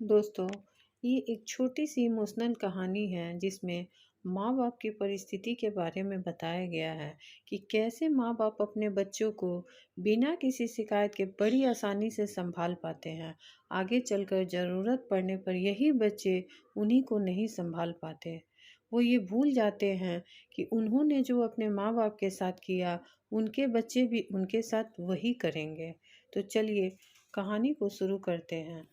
दोस्तों, ये एक छोटी सी इमोशनल कहानी है जिसमें माँ बाप की परिस्थिति के बारे में बताया गया है कि कैसे माँ बाप अपने बच्चों को बिना किसी शिकायत के बड़ी आसानी से संभाल पाते हैं। आगे चलकर ज़रूरत पड़ने पर यही बच्चे उन्हीं को नहीं संभाल पाते। वो ये भूल जाते हैं कि उन्होंने जो अपने माँ बाप के साथ किया, उनके बच्चे भी उनके साथ वही करेंगे। तो चलिए कहानी को शुरू करते हैं।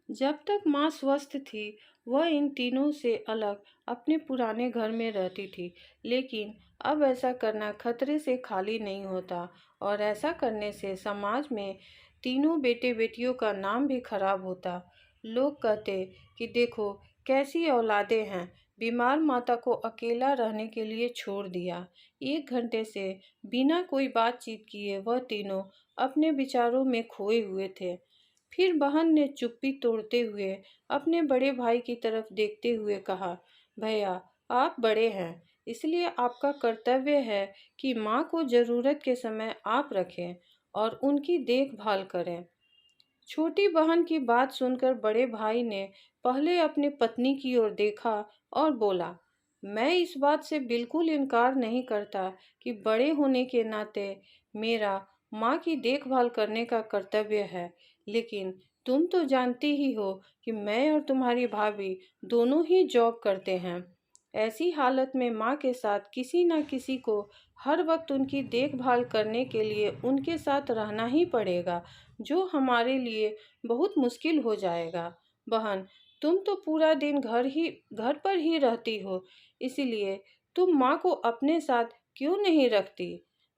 जब तक माँ स्वस्थ थी, वह इन तीनों से अलग अपने पुराने घर में रहती थी। लेकिन अब ऐसा करना खतरे से खाली नहीं होता और ऐसा करने से समाज में तीनों बेटे बेटियों का नाम भी खराब होता। लोग कहते कि देखो कैसी औलादें हैं, बीमार माता को अकेला रहने के लिए छोड़ दिया। 1 घंटे से बिना कोई बातचीत किए वह तीनों अपने विचारों में खोए हुए थे। फिर बहन ने चुप्पी तोड़ते हुए अपने बड़े भाई की तरफ देखते हुए कहा, भैया, आप बड़े हैं, इसलिए आपका कर्तव्य है कि माँ को ज़रूरत के समय आप रखें और उनकी देखभाल करें। छोटी बहन की बात सुनकर बड़े भाई ने पहले अपनी पत्नी की ओर देखा और बोला, मैं इस बात से बिल्कुल इनकार नहीं करता कि बड़े होने के नाते मेरा माँ की देखभाल करने का कर्तव्य है। लेकिन तुम तो जानती ही हो कि मैं और तुम्हारी भाभी दोनों ही जॉब करते हैं। ऐसी हालत में माँ के साथ किसी न किसी को हर वक्त उनकी देखभाल करने के लिए उनके साथ रहना ही पड़ेगा, जो हमारे लिए बहुत मुश्किल हो जाएगा। बहन, तुम तो पूरा दिन घर पर ही रहती हो, इसलिए तुम माँ को अपने साथ क्यों नहीं रखती?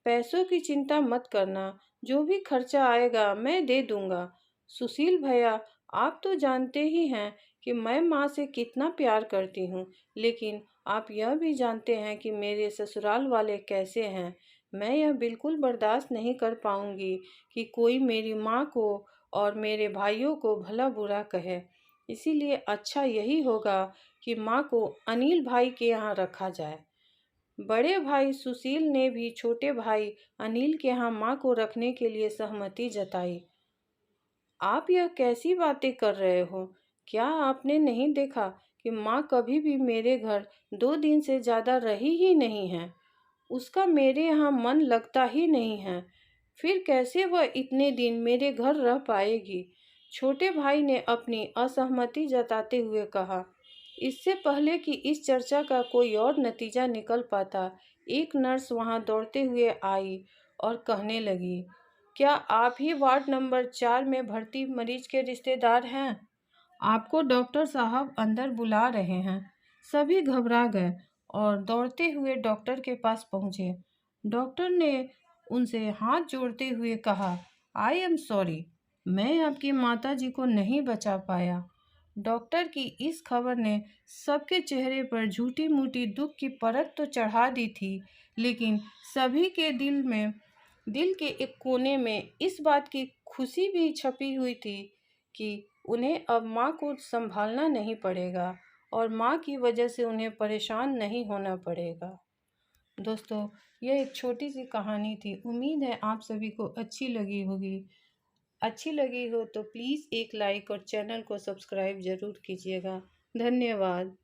पैसों की चिंता मत करना, जो भी खर्चा आएगा मैं दे दूंगा। सुशील भैया, आप तो जानते ही हैं कि मैं माँ से कितना प्यार करती हूँ, लेकिन आप यह भी जानते हैं कि मेरे ससुराल वाले कैसे हैं। मैं यह बिल्कुल बर्दाश्त नहीं कर पाऊंगी कि कोई मेरी माँ को और मेरे भाइयों को भला बुरा कहे। इसीलिए अच्छा यही होगा कि माँ को अनिल भाई के यहाँ रखा जाए। बड़े भाई सुशील ने भी छोटे भाई अनिल के यहाँ माँ को रखने के लिए सहमति जताई। आप यह कैसी बातें कर रहे हो? क्या आपने नहीं देखा कि माँ कभी भी मेरे घर 2 दिन से ज़्यादा रही ही नहीं है? उसका मेरे यहाँ मन लगता ही नहीं है। फिर कैसे वह इतने दिन मेरे घर रह पाएगी? छोटे भाई ने अपनी असहमति जताते हुए कहा। इससे पहले कि इस चर्चा का कोई और नतीजा निकल पाता, एक नर्स वहां दौड़ते हुए आई और कहने लगी, क्या आप ही वार्ड नंबर 4 में भर्ती मरीज के रिश्तेदार हैं? आपको डॉक्टर साहब अंदर बुला रहे हैं। सभी घबरा गए और दौड़ते हुए डॉक्टर के पास पहुंचे। डॉक्टर ने उनसे हाथ जोड़ते हुए कहा, आई एम सॉरी, मैं आपकी माता जी को नहीं बचा पाया। डॉक्टर की इस खबर ने सबके चेहरे पर झूठी मूठी दुख की परत तो चढ़ा दी थी, लेकिन सभी के दिल के एक कोने में इस बात की खुशी भी छपी हुई थी कि उन्हें अब माँ को संभालना नहीं पड़ेगा और माँ की वजह से उन्हें परेशान नहीं होना पड़ेगा। दोस्तों, यह एक छोटी सी कहानी थी। उम्मीद है आप सभी को अच्छी लगी होगी। अच्छी लगी हो तो प्लीज़ एक लाइक और चैनल को सब्सक्राइब ज़रूर कीजिएगा। धन्यवाद।